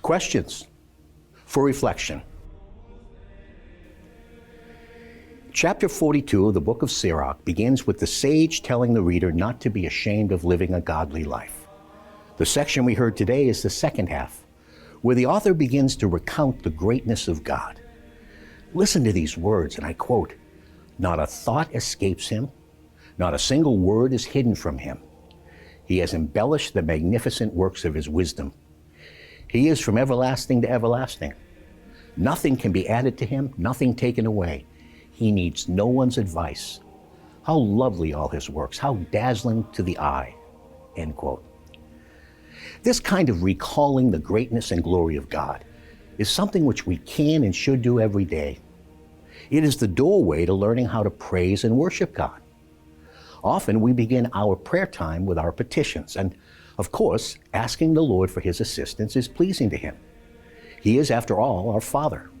Questions for reflection. Chapter 42 of the book of Sirach begins with the sage telling the reader not to be ashamed of living a godly life. The section we heard today is the second half, where the author begins to recount the greatness of God. Listen to these words, and I quote, "Not a thought escapes him, not a single word is hidden from him. He has embellished the magnificent works of his wisdom. He is from everlasting to everlasting. Nothing can be added to him, nothing taken away. He needs no one's advice. How lovely all his works, how dazzling to the eye." End quote. This kind of recalling the greatness and glory of God is something which we can and should do every day. It is the doorway to learning how to praise and worship God. Often we begin our prayer time with our petitions, and of course, asking the Lord for his assistance is pleasing to him. He is, after all, our Father.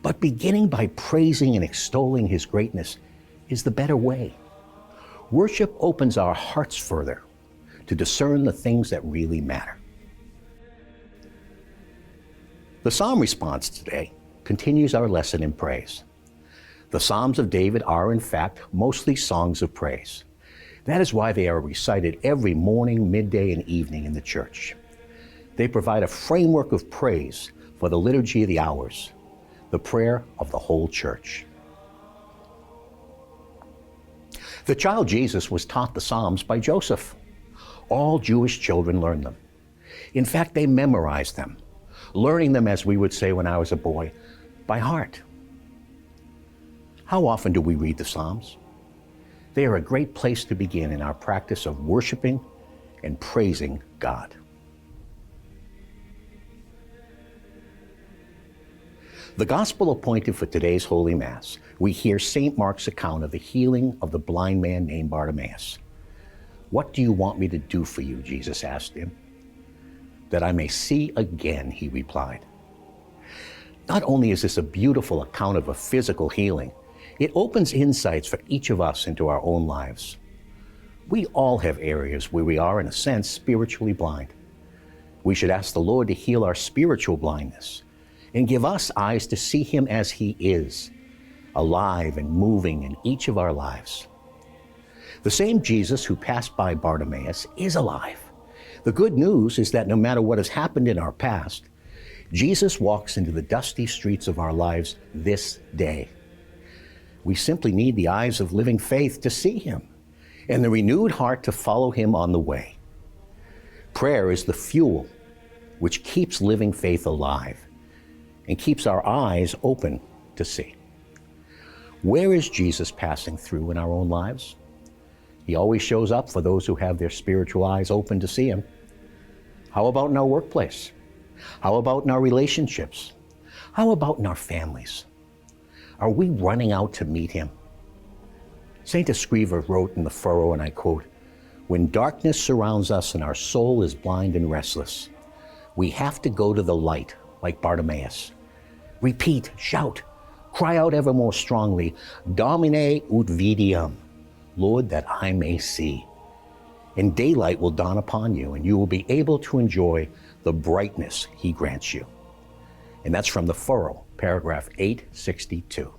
But beginning by praising and extolling his greatness is the better way. Worship opens our hearts further to discern the things that really matter. The psalm response today continues our lesson in praise. The Psalms of David are, in fact, mostly songs of praise. That is why they are recited every morning, midday, and evening in the church. They provide a framework of praise for the liturgy of the hours, the prayer of the whole church. The child Jesus was taught the Psalms by Joseph. All Jewish children learn them. In fact, they memorized them, learning them, as we would say when I was a boy, by heart. How often do we read the Psalms? They are a great place to begin in our practice of worshiping and praising God. The gospel appointed for today's Holy Mass, we hear St. Mark's account of the healing of the blind man named Bartimaeus. "What do you want me to do for you?" Jesus asked him. "That I may see again," he replied. Not only is this a beautiful account of a physical healing, it opens insights for each of us into our own lives. We all have areas where we are, in a sense, spiritually blind. We should ask the Lord to heal our spiritual blindness and give us eyes to see him as he is, alive and moving in each of our lives. The same Jesus who passed by Bartimaeus is alive. The good news is that no matter what has happened in our past, Jesus walks into the dusty streets of our lives this day. We simply need the eyes of living faith to see him and the renewed heart to follow him on the way. Prayer is the fuel which keeps living faith alive and keeps our eyes open to see. Where is Jesus passing through in our own lives? He always shows up for those who have their spiritual eyes open to see him. How about in our workplace? How about in our relationships? How about in our families? Are we running out to meet him? St. Escriva wrote in the Furrow, and I quote, "When darkness surrounds us and our soul is blind and restless, we have to go to the light like Bartimaeus. Repeat, shout, cry out ever more strongly, Domine ut videam, Lord, that I may see. And daylight will dawn upon you, and you will be able to enjoy the brightness he grants you." And that's from the Furrow, paragraph 862.